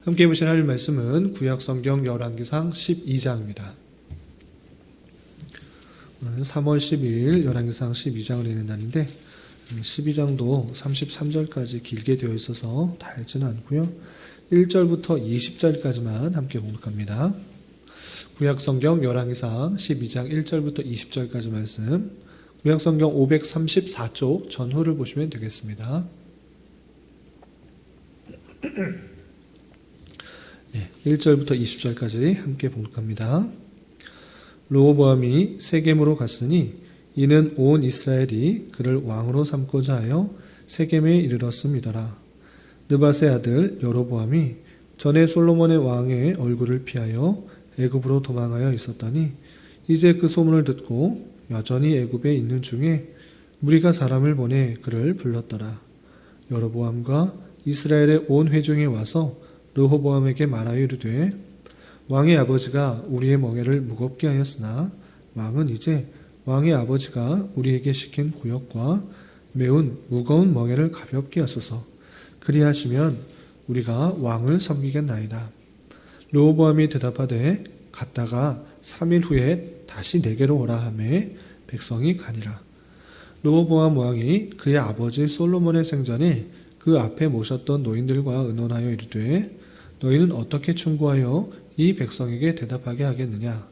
함께 보신 하나님 말씀은 구약성경 열왕기상 12장입니다. 오늘 3월 12일 열왕기상 12장을 읽는 날인데 12장도 33절까지 길게 되어 있어서 다 읽지는 않고요. 1절부터 20절까지만 함께 공독합니다. 구약성경 열왕기상 12장 1절부터 20절까지 말씀, 구약성경 534쪽 전후를 보시면 되겠습니다. 1절부터 20절까지 함께 봉독합니다. 르호보암이 세겜으로 갔으니 이는 온 이스라엘이 그를 왕으로 삼고자 하여 세겜에 이르렀음이더라. 느밧의 아들 여로보암이 전에 솔로몬의 왕의 얼굴을 피하여 애굽으로 도망하여 있었더니 이제 그 소문을 듣고 여전히 애굽에 있는 중에 무리가 사람을 보내 그를 불렀더라. 여로보암과 이스라엘의 온 회중이 와서 르호보암에게 말하여 이르되 왕의 아버지가 우리의 멍에를 무겁게 하였으나 왕은 이제 왕의 아버지가 우리에게 시킨 구역과 매운 무거운 멍에를 가볍게 하소서. 그리하시면 우리가 왕을 섬기겠나이다. 르호보암이 대답하되 갔다가 3일 후에 다시 내게로 오라 하매 백성이 가니라. 르호보암 왕이 그의 아버지 솔로몬의 생전에 그 앞에 모셨던 노인들과 의논하여 이르되 너희는 어떻게 충고하여 이 백성에게 대답하게 하겠느냐?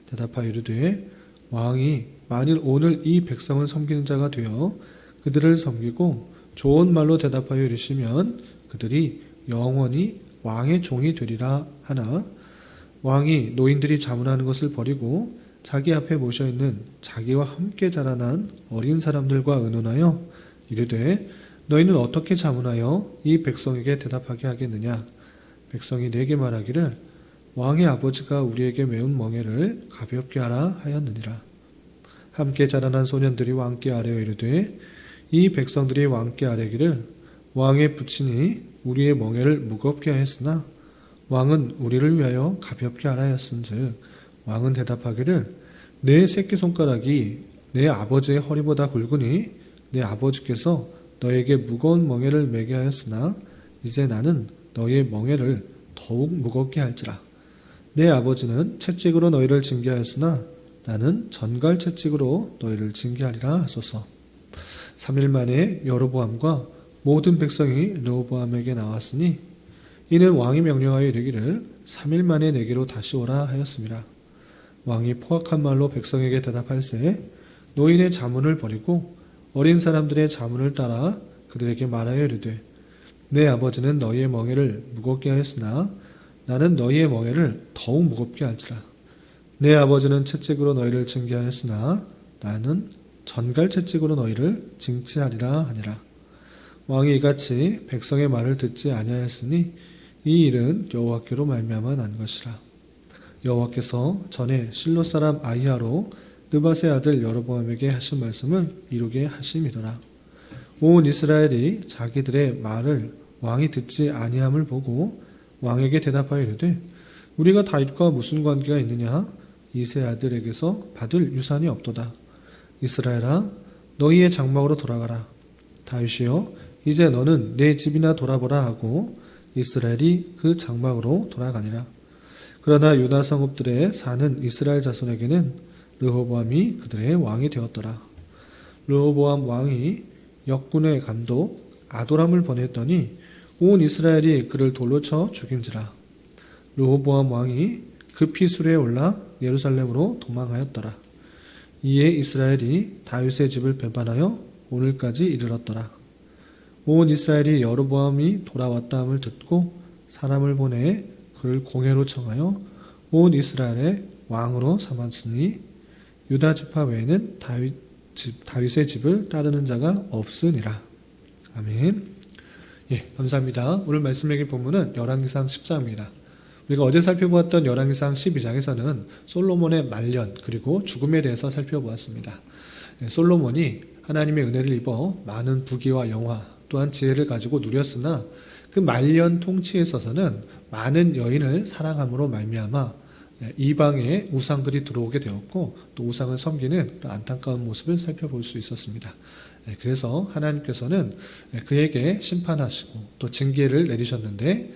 대답하여 이르되 왕이 만일 오늘 이 백성을 섬기는 자가 되어 그들을 섬기고 좋은 말로 대답하여 이르시면 그들이 영원히 왕의 종이 되리라 하나 왕이 노인들이 자문하는 것을 버리고 자기 앞에 모셔있는 자기와 함께 자라난 어린 사람들과 의논하여 이르되 너희는 어떻게 자문하여 이 백성에게 대답하게 하겠느냐? 백성이 내게 말하기를 왕의 아버지가 우리에게 매운 멍에를 가볍게 하라 하였느니라. 함께 자라난 소년들이 왕께 아뢰어 이르되 이 백성들이 왕께 아뢰기를 왕의 부친이 우리의 멍에를 무겁게 하였으나 왕은 우리를 위하여 가볍게 하라 하였은즉 왕은 대답하기를 내 새끼손가락이 내 아버지의 허리보다 굵으니 내 아버지께서 너에게 무거운 멍에를 매게 하였으나 이제 나는 너의 멍에를 더욱 무겁게 할지라. 내 아버지는 채찍으로 너희를 징계하였으나 나는 전갈 채찍으로 너희를 징계하리라 하소서. 3일 만에 여로보암과 모든 백성이 르호보암에게 나왔으니 이는 왕이 명령하여 이르기를 3일 만에 내게로 다시 오라 하였습니다. 왕이 포악한 말로 백성에게 대답할세 노인의 자문을 버리고 어린 사람들의 자문을 따라 그들에게 말하여 이르되 내 아버지는 너희의 멍에를 무겁게 하였으나 나는 너희의 멍에를 더욱 무겁게 할지라. 내 아버지는 채찍으로 너희를 징계하였으나 나는 전갈 채찍으로 너희를 징치하리라 하니라. 왕이 이같이 백성의 말을 듣지 아니하였으니 이 일은 여호와께로 말미암아 난 것이라. 여호와께서 전에 실로 사람 아히야로 느밧의 아들 여로보암에게 하신 말씀을 이루게 하심이더라. 온 이스라엘이 자기들의 말을 왕이 듣지 아니함을 보고 왕에게 대답하여 이르되 우리가 다윗과 무슨 관계가 있느냐? 이새 아들에게서 받을 유산이 없도다. 이스라엘아 너희의 장막으로 돌아가라. 다윗이여 이제 너는 내 집이나 돌아보라 하고 이스라엘이 그 장막으로 돌아가니라. 그러나 유다 성읍들에 사는 이스라엘 자손에게는 르호보암이 그들의 왕이 되었더라. 르호보암 왕이 역군의 감독 아도람을 보냈더니 온 이스라엘이 그를 돌로 쳐 죽인지라. 르호보암 왕이 급히 수레에 올라 예루살렘으로 도망하였더라. 이에 이스라엘이 다윗의 집을 배반하여 오늘까지 이르렀더라. 온 이스라엘이 여로보암이 돌아왔다 함을 듣고 사람을 보내 그를 공회로 청하여 온 이스라엘의 왕으로 삼았으니 유다 지파 외에는 다윗의 집을 따르는 자가 없으니라. 아멘. 감사합니다. 오늘 말씀의 본문은 열왕기상 10장입니다. 우리가 어제 살펴보았던 열왕기상 12장에서는 솔로몬의 말년 그리고 죽음에 대해서 살펴보았습니다. 솔로몬이 하나님의 은혜를 입어 많은 부귀와 영화 또한 지혜를 가지고 누렸으나 그 말년 통치에 있어서는 많은 여인을 사랑함으로 말미암아 이방의 우상들이 들어오게 되었고 또 우상을 섬기는 안타까운 모습을 살펴볼 수 있었습니다. 그래서 하나님께서는 그에게 심판하시고 또 징계를 내리셨는데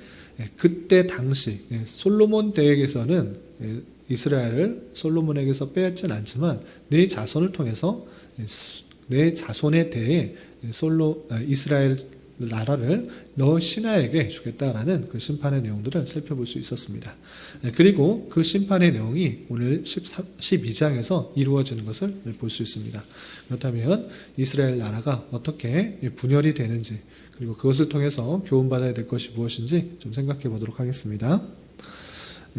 그때 당시 솔로몬 때에게서는 이스라엘을 솔로몬에게서 빼앗진 않지만 내 자손을 통해서 내 자손에 대해 이스라엘 나라를 너 신하에게 주겠다라는 그 심판의 내용들을 살펴볼 수 있었습니다. 그리고 그 심판의 내용이 오늘 12장에서 이루어지는 것을 볼 수 있습니다. 그렇다면 이스라엘 나라가 어떻게 분열이 되는지, 그리고 그것을 통해서 교훈받아야 될 것이 무엇인지 좀 생각해 보도록 하겠습니다.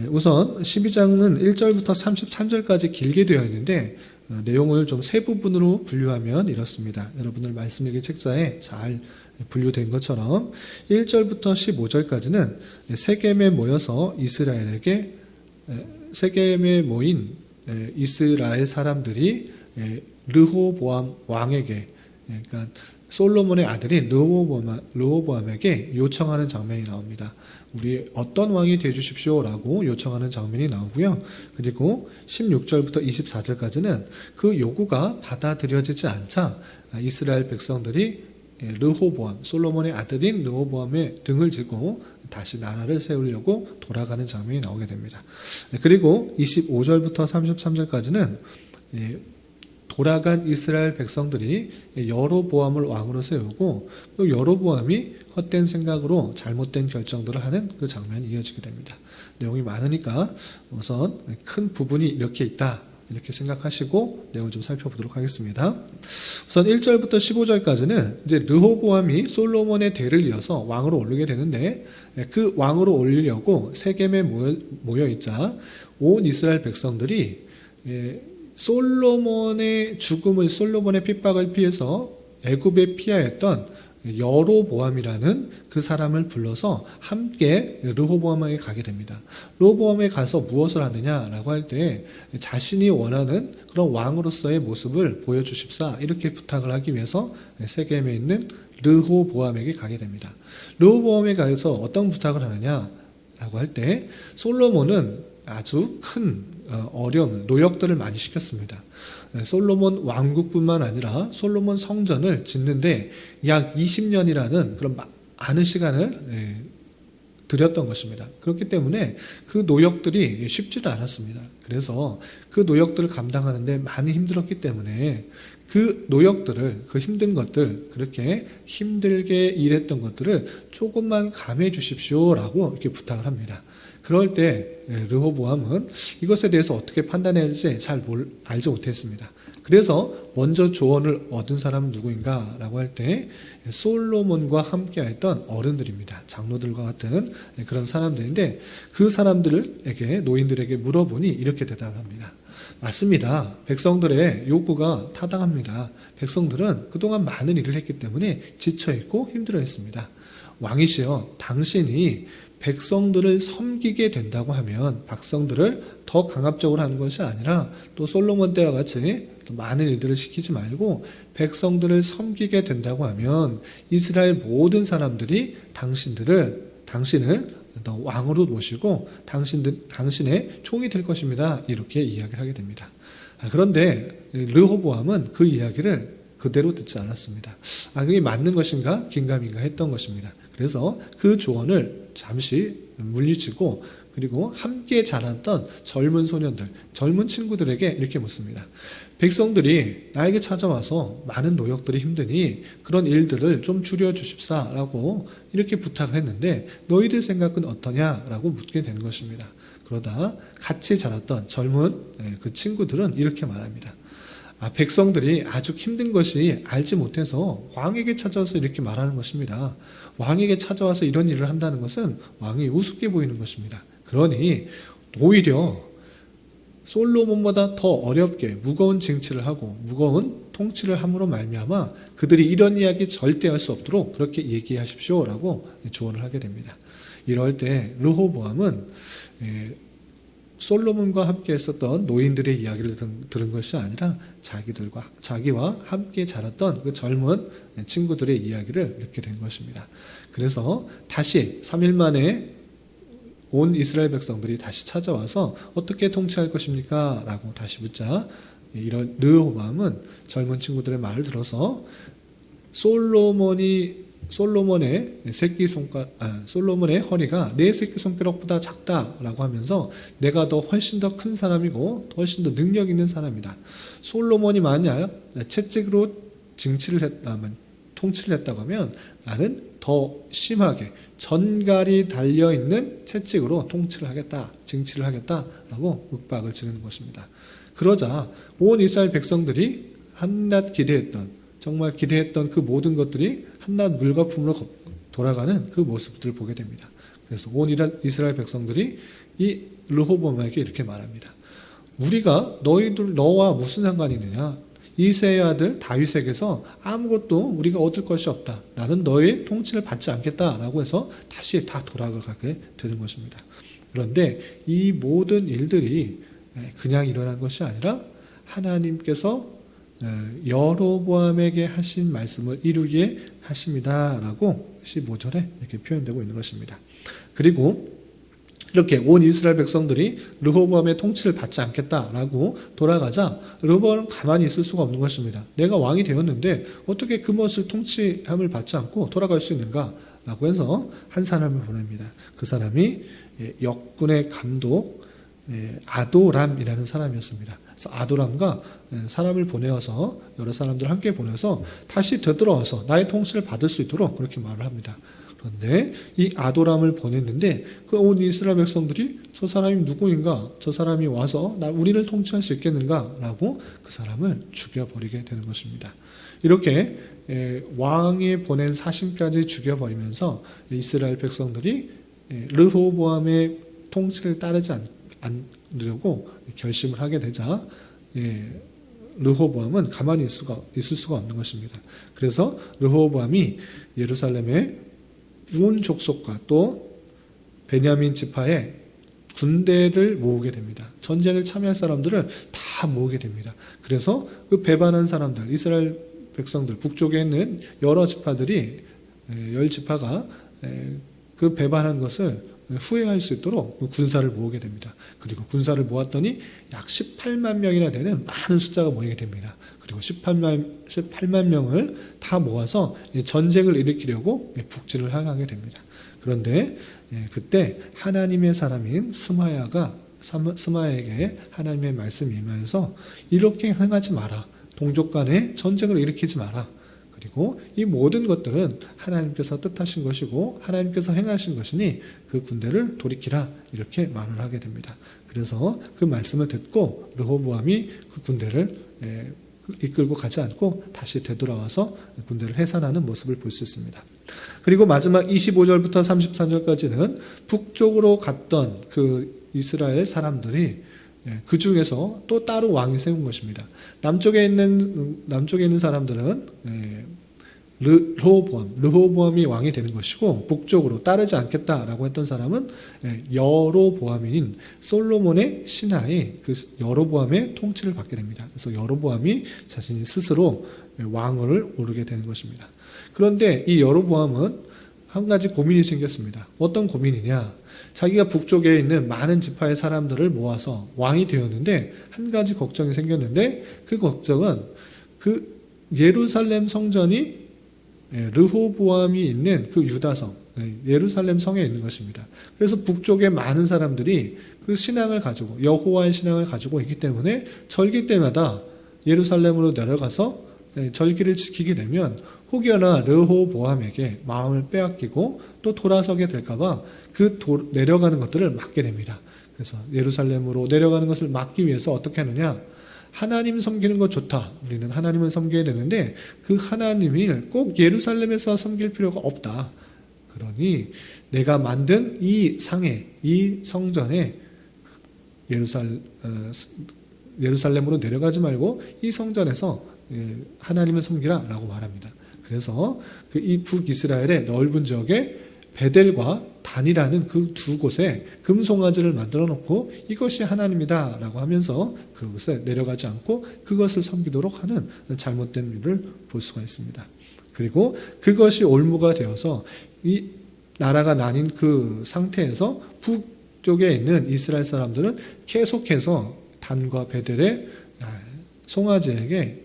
우선 12장은 1절부터 33절까지 길게 되어 있는데 내용을 좀 세 부분으로 분류하면 이렇습니다. 여러분들 말씀일기 책자에 잘 분류된 것처럼 1절부터 15절까지는 세겜에 모여서 세겜에 모인 이스라엘 사람들이 르호보암 왕에게, 그러니까 솔로몬의 아들인 르호보암에게 요청하는 장면이 나옵니다. 우리 어떤 왕이 되어주십시오라고 요청하는 장면이 나오고요. 그리고 16절부터 24절까지는 그 요구가 받아들여지지 않자 이스라엘 백성들이 솔로몬의 아들인 르호보암의 등을 지고 다시 나라를 세우려고 돌아가는 장면이 나오게 됩니다. 그리고 25절부터 33절까지는 돌아간 이스라엘 백성들이 여로보암을 왕으로 세우고 또 여로보암이 헛된 생각으로 잘못된 결정들을 하는 그 장면이 이어지게 됩니다. 내용이 많으니까 우선 큰 부분이 이렇게 있다, 이렇게 생각하시고 내용을 좀 살펴보도록 하겠습니다. 우선 1절부터 15절까지는 이제 르호보암이 솔로몬의 대를 이어서 왕으로 오르게 되는데, 그 왕으로 올리려고 세겜에 모여 있자 온 이스라엘 백성들이 솔로몬의 핍박을 피해서 애굽에 피하였던 여로보암이라는 그 사람을 불러서 함께 르호보암에게 가게 됩니다. 르호보암에 가서 무엇을 하느냐라고 할 때 자신이 원하는 그런 왕으로서의 모습을 보여주십사, 이렇게 부탁을 하기 위해서 세겜에 있는 르호보암에게 가게 됩니다. 르호보암에 가서 어떤 부탁을 하느냐라고 할 때 솔로몬은 아주 큰 노역들을 많이 시켰습니다. 솔로몬 왕국뿐만 아니라 솔로몬 성전을 짓는데 약 20년이라는 그런 많은 시간을 들였던 것입니다. 그렇기 때문에 그 노역들이 쉽지도 않았습니다. 그래서 그 노역들을 감당하는데 많이 힘들었기 때문에 그 노역들을, 그 힘든 것들, 그렇게 힘들게 일했던 것들을 조금만 감해 주십시오라고 이렇게 부탁을 합니다. 그럴 때 르호보암은 이것에 대해서 어떻게 판단해야 할지 잘 알지 못했습니다. 그래서 먼저 조언을 얻은 사람은 누구인가 라고 할 때 솔로몬과 함께했던 어른들입니다. 장로들과 같은 그런 사람들인데, 그 노인들에게 물어보니 이렇게 대답을 합니다. 맞습니다. 백성들의 요구가 타당합니다. 백성들은 그동안 많은 일을 했기 때문에 지쳐있고 힘들어했습니다. 왕이시여, 당신이 백성들을 섬기게 된다고 하면 백성들을 더 강압적으로 하는 것이 아니라 또 솔로몬 때와 같이 또 많은 일들을 시키지 말고 백성들을 섬기게 된다고 하면 이스라엘 모든 사람들이 당신을 왕으로 모시고 당신의 총이 될 것입니다. 이렇게 이야기를 하게 됩니다. 그런데 르호보암은 그 이야기를 그대로 듣지 않았습니다. 그게 맞는 것인가 긴가민가 했던 것입니다. 그래서 그 조언을 잠시 물리치고, 그리고 함께 자랐던 젊은 소년들, 젊은 친구들에게 이렇게 묻습니다. 백성들이 나에게 찾아와서 많은 노역들이 힘드니 그런 일들을 좀 줄여주십사라고 이렇게 부탁을 했는데 너희들 생각은 어떠냐라고 묻게 되는 것입니다. 그러다 같이 자랐던 젊은 그 친구들은 이렇게 말합니다. 백성들이 아주 힘든 것이 알지 못해서 왕에게 찾아와서 이렇게 말하는 것입니다. 왕에게 찾아와서 이런 일을 한다는 것은 왕이 우습게 보이는 것입니다. 그러니 오히려 솔로몬보다 더 어렵게 무거운 징치를 하고 무거운 통치를 함으로 말미암아 그들이 이런 이야기 절대 할 수 없도록 그렇게 얘기하십시오라고 조언을 하게 됩니다. 이럴 때 르호보암은 솔로몬과 함께 했었던 노인들의 이야기를 들은 것이 아니라 자기와 함께 자랐던 그 젊은 친구들의 이야기를 듣게 된 것입니다. 그래서 다시 3일 만에 온 이스라엘 백성들이 다시 찾아와서 어떻게 통치할 것입니까? 라고 다시 묻자 이런 르호보암은 젊은 친구들의 말을 들어서 솔로몬이 솔로몬의 허리가 내 새끼손가락보다 작다라고 하면서 내가 더 훨씬 더 큰 사람이고 훨씬 더 능력 있는 사람이다. 솔로몬이 만약 채찍으로 통치를 했다고 하면 나는 더 심하게 전갈이 달려있는 채찍으로 통치를 하겠다, 징치를 하겠다라고 윽박을 지르는 것입니다. 그러자 온 이스라엘 백성들이 한낱 정말 기대했던 그 모든 것들이 한낱 물거품으로 돌아가는 그 모습들을 보게 됩니다. 그래서 온 이스라엘 백성들이 이 르호보암에게 이렇게 말합니다. 우리가 너와 무슨 상관이 있느냐? 이새의 아들 다윗에게서 아무것도 우리가 얻을 것이 없다. 나는 너의 통치를 받지 않겠다라고 해서 다시 다 돌아가게 되는 것입니다. 그런데 이 모든 일들이 그냥 일어난 것이 아니라 하나님께서 여로보암에게 하신 말씀을 이루게 하십니다라고 15절에 이렇게 표현되고 있는 것입니다. 그리고 이렇게 온 이스라엘 백성들이 르호보암의 통치를 받지 않겠다라고 돌아가자 르호보암은 가만히 있을 수가 없는 것입니다. 내가 왕이 되었는데 어떻게 그것을 통치함을 받지 않고 돌아갈 수 있는가라고 해서 한 사람을 보냅니다. 그 사람이 역군의 감독 아도람이라는 사람이었습니다. 그래서 아도람과 사람을 보내어서 여러 사람들 함께 보내서 다시 되돌아와서 나의 통치를 받을 수 있도록 그렇게 말을 합니다. 그런데 이 아도람을 보냈는데 그 온 이스라엘 백성들이 저 사람이 누구인가? 저 사람이 와서 우리를 통치할 수 있겠는가? 라고 그 사람을 죽여버리게 되는 것입니다. 이렇게 왕이 보낸 사신까지 죽여버리면서 이스라엘 백성들이 르호보암의 통치를 따르지 않으려고 결심을 하게 되자 르호보암은 가만히 있을 수가 없는 것입니다. 그래서 르호보암이 예루살렘의 온 족속과 또 베냐민 지파에 군대를 모으게 됩니다. 전쟁을 참여할 사람들을 다 모으게 됩니다. 그래서 그 배반한 사람들, 이스라엘 백성들, 북쪽에 있는 여러 지파들이 10지파가 그 배반한 것을 후회할 수 있도록 군사를 모으게 됩니다. 그리고 군사를 모았더니 약 18만 명이나 되는 많은 숫자가 모이게 됩니다. 그리고 18만 명을 다 모아서 전쟁을 일으키려고 북진을 향하게 됩니다. 그런데 그때 하나님의 사람인 스마야에게 하나님의 말씀이 임하여서 이렇게 행하지 마라. 동족 간에 전쟁을 일으키지 마라. 그리고 이 모든 것들은 하나님께서 뜻하신 것이고 하나님께서 행하신 것이니 그 군대를 돌이키라 이렇게 말을 하게 됩니다. 그래서 그 말씀을 듣고 르호보암이 그 군대를 이끌고 가지 않고 다시 되돌아와서 군대를 해산하는 모습을 볼 수 있습니다. 그리고 마지막 25절부터 34절까지는 북쪽으로 갔던 그 이스라엘 사람들이 그 중에서 또 따로 왕이 세운 것입니다. 남쪽에 있는 사람들은 르호보암이 왕이 되는 것이고 북쪽으로 따르지 않겠다라고 했던 사람은 여로보암인 솔로몬의 신하의 그 여로보암의 통치를 받게 됩니다. 그래서 여로보암이 자신이 스스로 왕을 오르게 되는 것입니다. 그런데 이 여로보암은 한 가지 고민이 생겼습니다. 어떤 고민이냐? 자기가 북쪽에 있는 많은 지파의 사람들을 모아서 왕이 되었는데 한 가지 걱정이 생겼는데 그 걱정은 그 예루살렘 성전이 르호보암이 있는 그 유다성, 예루살렘 성에 있는 것입니다. 그래서 북쪽의 많은 사람들이 그 신앙을 가지고 여호와의 신앙을 가지고 있기 때문에 절기 때마다 예루살렘으로 내려가서 절기를 지키게 되면 혹여나 르호보암에게 마음을 빼앗기고 또 돌아서게 될까봐 내려가는 것들을 막게 됩니다. 그래서 예루살렘으로 내려가는 것을 막기 위해서 어떻게 하느냐? 하나님 섬기는 거 좋다. 우리는 하나님을 섬겨야 되는데 그 하나님을 꼭 예루살렘에서 섬길 필요가 없다. 그러니 내가 만든 이 성전에 예루살렘으로 내려가지 말고 이 성전에서 하나님을 섬기라 라고 말합니다. 그래서 이 북이스라엘의 넓은 지역에 베델과 단이라는 그 두 곳에 금송아지를 만들어 놓고 이것이 하나님이다 라고 하면서 그곳에 내려가지 않고 그것을 섬기도록 하는 잘못된 일을 볼 수가 있습니다. 그리고 그것이 올무가 되어서 이 나라가 나뉜 그 상태에서 북쪽에 있는 이스라엘 사람들은 계속해서 단과 베델의 송아지에게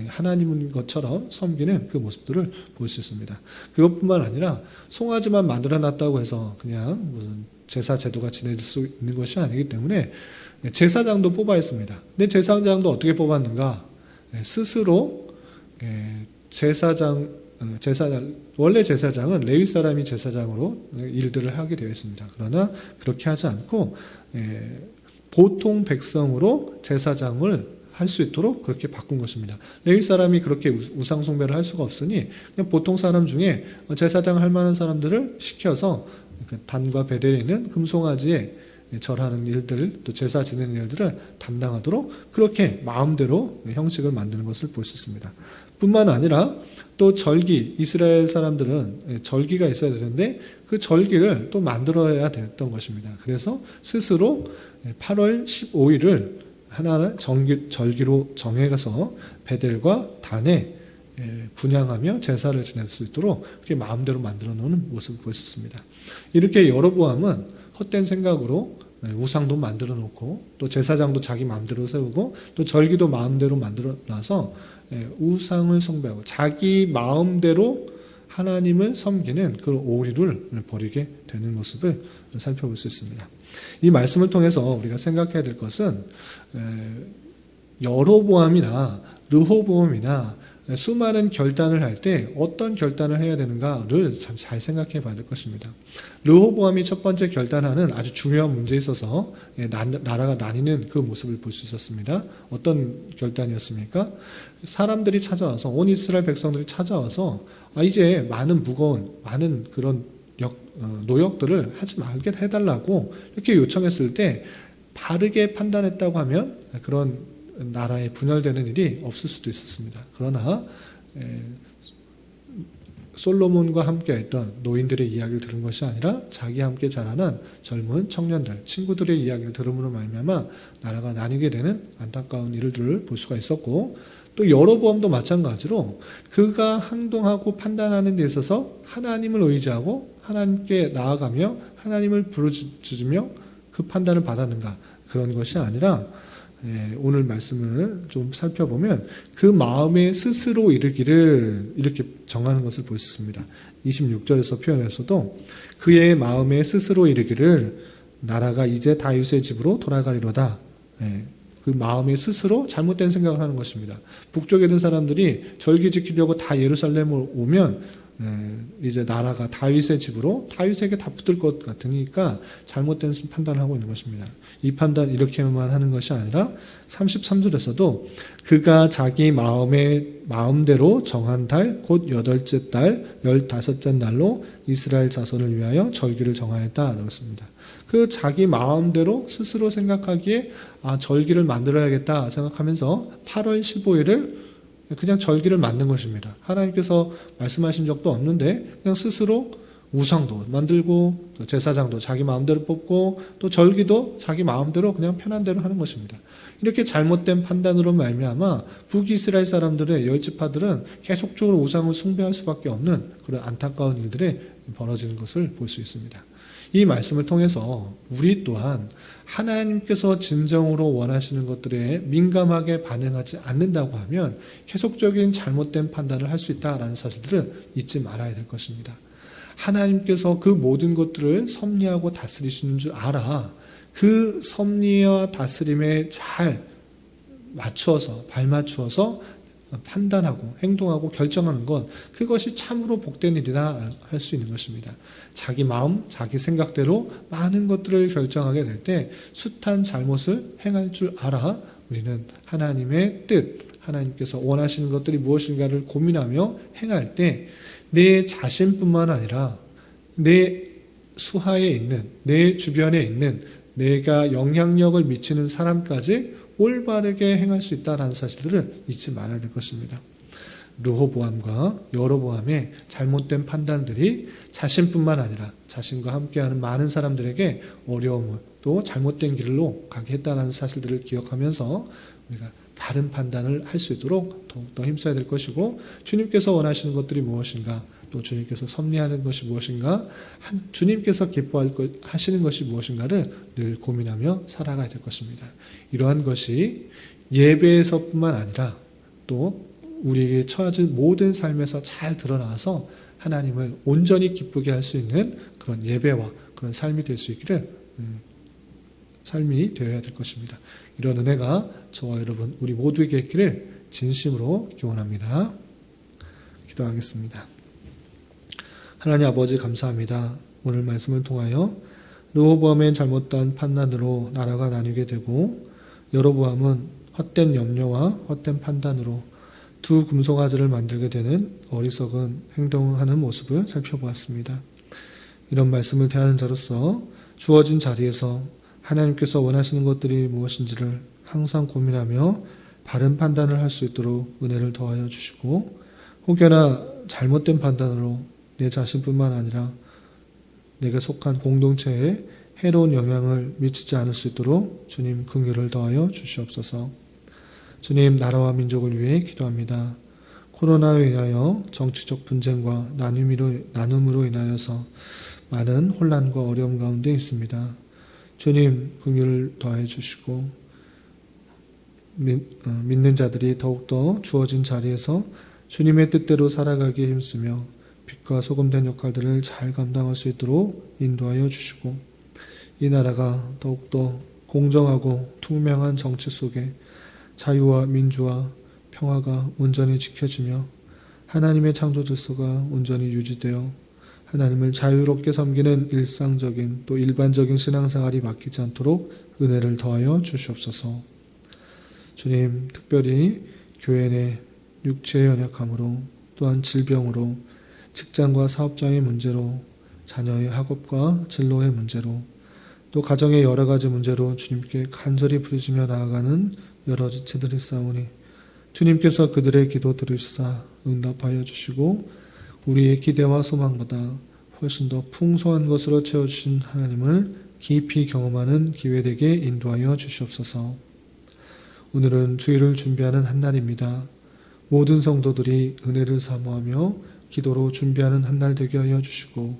하나님인 것처럼 섬기는 그 모습들을 볼 수 있습니다. 그것뿐만 아니라 송아지만 만들어놨다고 해서 그냥 무슨 제사 제도가 지내질 수 있는 것이 아니기 때문에 제사장도 뽑아 있습니다. 근데 제사장도 어떻게 뽑았는가? 스스로 원래 제사장은 레위 사람이 제사장으로 일들을 하게 되어 있습니다. 그러나 그렇게 하지 않고 보통 백성으로 제사장을 할 수 있도록 그렇게 바꾼 것입니다. 레위 사람이 그렇게 우상 숭배를 할 수가 없으니 그냥 보통 사람 중에 제사장 할 만한 사람들을 시켜서 단과 베델에 있는 금송아지에 절하는 일들, 또 제사 지내는 일들을 담당하도록 그렇게 마음대로 형식을 만드는 것을 볼 수 있습니다. 뿐만 아니라 또 절기, 이스라엘 사람들은 절기가 있어야 되는데 그 절기를 또 만들어야 됐던 것입니다. 그래서 스스로 8월 15일을 하나는 절기로 정해가서 베델과 단에 분향하며 제사를 지낼 수 있도록 그렇게 마음대로 만들어 놓는 모습을 볼 수 있습니다. 이렇게 여로보암은 헛된 생각으로 우상도 만들어 놓고 또 제사장도 자기 마음대로 세우고 또 절기도 마음대로 만들어 놔서 우상을 숭배하고 자기 마음대로 하나님을 섬기는 그 오리를 버리게 되는 모습을 살펴볼 수 있습니다. 이 말씀을 통해서 우리가 생각해야 될 것은 여로보암이나 르호보암이나 수많은 결단을 할 때 어떤 결단을 해야 되는가를 잘 생각해 봐야 될 것입니다. 르호보암이 첫 번째 결단하는 아주 중요한 문제에 있어서 나라가 나뉘는 그 모습을 볼 수 있었습니다. 어떤 결단이었습니까? 사람들이 찾아와서 온 이스라엘 백성들이 찾아와서 이제 많은 그런 노역들을 하지 말게 해달라고 이렇게 요청했을 때 바르게 판단했다고 하면 그런 나라에 분열되는 일이 없을 수도 있었습니다. 그러나 솔로몬과 함께 했던 노인들의 이야기를 들은 것이 아니라 자기와 함께 자라난 젊은 청년들, 친구들의 이야기를 들음으로 말미암아 나라가 나뉘게 되는 안타까운 일들을 볼 수가 있었고 또 여로보암도 마찬가지로 그가 행동하고 판단하는 데 있어서 하나님을 의지하고 하나님께 나아가며 하나님을 부르짖으며 그 판단을 받았는가 그런 것이 아니라 오늘 말씀을 좀 살펴보면 그 마음에 스스로 이르기를 이렇게 정하는 것을 볼 수 있습니다. 26절에서 표현해서도 그의 마음에 스스로 이르기를 나라가 이제 다윗의 집으로 돌아가리로다. 그 마음에 스스로 잘못된 생각을 하는 것입니다. 북쪽에 있는 사람들이 절기 지키려고 다 예루살렘으로 오면 이제 나라가 다윗의 집으로 다윗에게 다 붙을 것 같으니까 잘못된 판단을 하고 있는 것입니다. 이 판단 이렇게만 하는 것이 아니라 33절에서도 그가 자기 마음대로 정한 달 곧 8째 달 15째 날로 이스라엘 자손을 위하여 절기를 정하였다라고 했습니다. 그 자기 마음대로 스스로 생각하기에 절기를 만들어야겠다 생각하면서 8월 15일을 그냥 절기를 만든 것입니다. 하나님께서 말씀하신 적도 없는데 그냥 스스로 우상도 만들고 또 제사장도 자기 마음대로 뽑고 또 절기도 자기 마음대로 그냥 편한 대로 하는 것입니다. 이렇게 잘못된 판단으로 말미암아 북이스라엘 사람들의 열지파들은 계속적으로 우상을 숭배할 수밖에 없는 그런 안타까운 일들이 벌어지는 것을 볼 수 있습니다. 이 말씀을 통해서 우리 또한 하나님께서 진정으로 원하시는 것들에 민감하게 반응하지 않는다고 하면 계속적인 잘못된 판단을 할 수 있다라는 사실들을 잊지 말아야 될 것입니다. 하나님께서 그 모든 것들을 섭리하고 다스리시는 줄 알아 그 섭리와 다스림에 잘 발맞추어서 판단하고 행동하고 결정하는 것 그것이 참으로 복된 일이라 할 수 있는 것입니다. 자기 마음, 자기 생각대로 많은 것들을 결정하게 될 때 숱한 잘못을 행할 줄 알아 우리는 하나님의 뜻, 하나님께서 원하시는 것들이 무엇인가를 고민하며 행할 때 내 자신뿐만 아니라 내 수하에 있는 내 주변에 있는 내가 영향력을 미치는 사람까지 올바르게 행할 수 있다는 사실들을 잊지 말아야 될 것입니다. 르호보암과 여로보암의 잘못된 판단들이 자신뿐만 아니라 자신과 함께하는 많은 사람들에게 어려움을 또 잘못된 길로 가게 했다는 사실들을 기억하면서 우리가 바른 판단을 할 수 있도록 더욱더 힘써야 될 것이고 주님께서 원하시는 것들이 무엇인가 또 주님께서 섭리하는 것이 무엇인가 주님께서 기뻐하시는 것이 무엇인가를 늘 고민하며 살아가야 될 것입니다. 이러한 것이 예배에서뿐만 아니라 또 우리에게 처해진 모든 삶에서 잘 드러나서 하나님을 온전히 기쁘게 할 수 있는 그런 예배와 그런 삶이 될 수 있기를 삶이 되어야 될 것입니다. 이런 은혜가 저와 여러분 우리 모두에게 있기를 진심으로 기원합니다. 기도하겠습니다. 하나님 아버지 감사합니다. 오늘 말씀을 통하여 르호보암의 잘못된 판단으로 나라가 나뉘게 되고 여로보암은 헛된 염려와 헛된 판단으로 두 금송아지를 만들게 되는 어리석은 행동하는 모습을 살펴보았습니다. 이런 말씀을 대하는 자로서 주어진 자리에서 하나님께서 원하시는 것들이 무엇인지를 항상 고민하며 바른 판단을 할 수 있도록 은혜를 더하여 주시고 혹여나 잘못된 판단으로 내 자신뿐만 아니라 내게 속한 공동체에 해로운 영향을 미치지 않을 수 있도록 주님 긍휼을 더하여 주시옵소서. 주님 나라와 민족을 위해 기도합니다. 코로나로 인하여 정치적 분쟁과 나눔으로 인하여서 많은 혼란과 어려움 가운데 있습니다. 주님 긍휼을 더해 주시고 믿는 자들이 더욱더 주어진 자리에서 주님의 뜻대로 살아가기에 힘쓰며 빛과 소금된 역할들을 잘 감당할 수 있도록 인도하여 주시고 이 나라가 더욱더 공정하고 투명한 정치 속에 자유와 민주와 평화가 온전히 지켜지며 하나님의 창조 질서가 온전히 유지되어 하나님을 자유롭게 섬기는 일상적인 또 일반적인 신앙생활이 막히지 않도록 은혜를 더하여 주시옵소서. 주님 특별히 교회 내 육체의 연약함으로 또한 질병으로 직장과 사업장의 문제로 자녀의 학업과 진로의 문제로 또 가정의 여러 가지 문제로 주님께 간절히 부르짖며 나아가는 여러 지체들이 있사오니 주님께서 그들의 기도 들으시사 응답하여 주시고 우리의 기대와 소망보다 훨씬 더 풍성한 것으로 채워주신 하나님을 깊이 경험하는 기회되게 인도하여 주시옵소서. 오늘은 주일을 준비하는 한 날입니다. 모든 성도들이 은혜를 사모하며 기도로 준비하는 한 날 되게 하여 주시고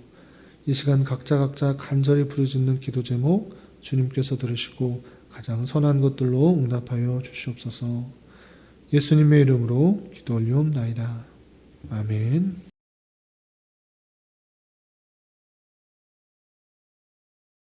이 시간 각자 간절히 부르짖는 기도 제목 주님께서 들으시고 가장 선한 것들로 응답하여 주시옵소서. 예수님의 이름으로 기도 올리옵나이다. 아멘.